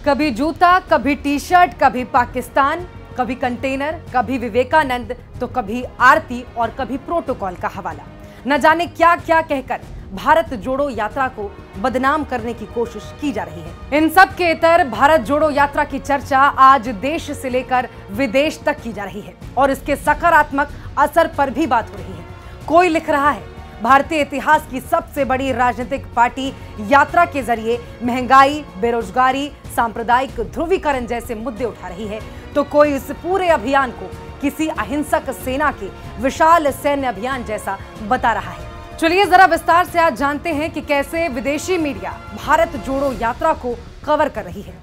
कभी जूता, कभी टी शर्ट, कभी पाकिस्तान, कभी कंटेनर, कभी विवेकानंद, तो कभी आरती और कभी प्रोटोकॉल का हवाला। न जाने क्या क्या कहकर भारत जोड़ो यात्रा को बदनाम करने की कोशिश की जा रही है। इन सब के इतर भारत जोड़ो यात्रा की चर्चा आज देश से लेकर विदेश तक की जा रही है और इसके सकारात्मक असर पर भी बात हो रही है। कोई लिख रहा है भारतीय इतिहास की सबसे बड़ी राजनीतिक पार्टी यात्रा के जरिए महंगाई, बेरोजगारी, सांप्रदायिक ध्रुवीकरण जैसे मुद्दे उठा रही है, तो कोई इस पूरे अभियान को किसी अहिंसक सेना के विशाल सैन्य अभियान जैसा बता रहा है। चलिए जरा विस्तार से आज जानते हैं कि कैसे विदेशी मीडिया भारत जोड़ो यात्रा को कवर कर रही है।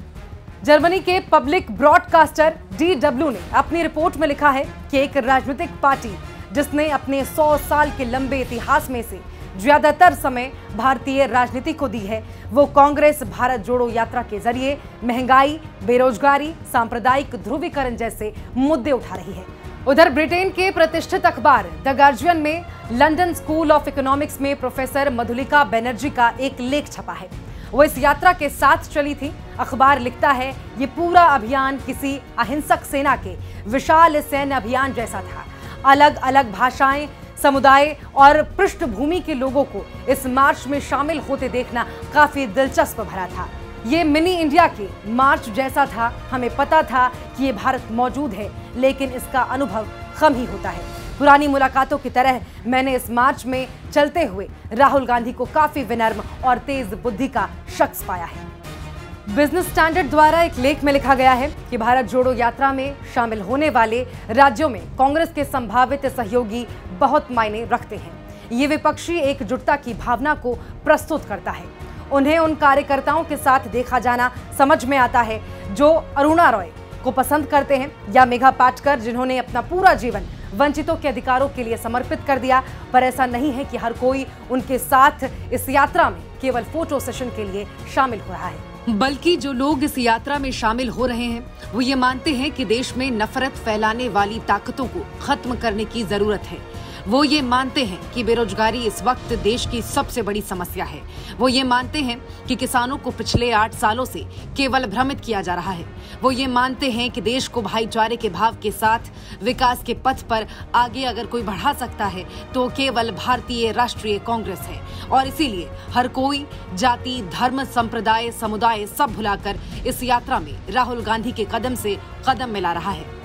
जर्मनी के पब्लिक ब्रॉडकास्टर DW ने अपनी रिपोर्ट में लिखा है कि एक राजनीतिक पार्टी जिसने अपने 100 साल के लंबे इतिहास में से ज्यादातर समय भारतीय राजनीति को दी है, वो कांग्रेस भारत जोड़ो यात्रा के जरिए महंगाई, बेरोजगारी, सांप्रदायिक ध्रुवीकरण जैसे मुद्दे उठा रही है। उधर ब्रिटेन के प्रतिष्ठित अखबार द गार्जियन में लंदन स्कूल ऑफ इकोनॉमिक्स में प्रोफेसर मधुलिका बनर्जी का एक लेख छपा है। वो इस यात्रा के साथ चली थी। अखबार लिखता है ये पूरा अभियान किसी अहिंसक सेना के विशाल सैन्य अभियान जैसा था। अलग अलग भाषाएं, समुदाय और पृष्ठभूमि के लोगों को इस मार्च में शामिल होते देखना काफी दिलचस्प भरा था। ये मिनी इंडिया के मार्च जैसा था। हमें पता था कि ये भारत मौजूद है, लेकिन इसका अनुभव कम ही होता है। पुरानी मुलाकातों की तरह मैंने इस मार्च में चलते हुए राहुल गांधी को काफी विनम्र और तेज बुद्धि का शख्स पाया है। बिजनेस स्टैंडर्ड द्वारा एक लेख में लिखा गया है कि भारत जोड़ो यात्रा में शामिल होने वाले राज्यों में कांग्रेस के संभावित सहयोगी बहुत मायने रखते हैं। ये विपक्षी एकजुटता की भावना को प्रस्तुत करता है। उन्हें उन कार्यकर्ताओं के साथ देखा जाना समझ में आता है जो अरुणा रॉय को पसंद करते हैं या मेघा पाटकर जिन्होंने अपना पूरा जीवन वंचितों के अधिकारों के लिए समर्पित कर दिया। पर ऐसा नहीं है कि हर कोई उनके साथ इस यात्रा में केवल फोटो सेशन के लिए शामिल हो रहा है, बल्कि जो लोग इस यात्रा में शामिल हो रहे हैं वो ये मानते हैं कि देश में नफरत फैलाने वाली ताकतों को खत्म करने की जरूरत है। वो ये मानते हैं कि बेरोजगारी इस वक्त देश की सबसे बड़ी समस्या है। वो ये मानते हैं कि किसानों को पिछले 8 सालों से केवल भ्रमित किया जा रहा है। वो ये मानते हैं कि देश को भाईचारे के भाव के साथ विकास के पथ पर आगे अगर कोई बढ़ा सकता है तो केवल भारतीय राष्ट्रीय कांग्रेस है। और इसीलिए हर कोई जाति, धर्म, संप्रदाय, समुदाय सब भुलाकर इस यात्रा में राहुल गांधी के कदम से कदम मिला रहा है।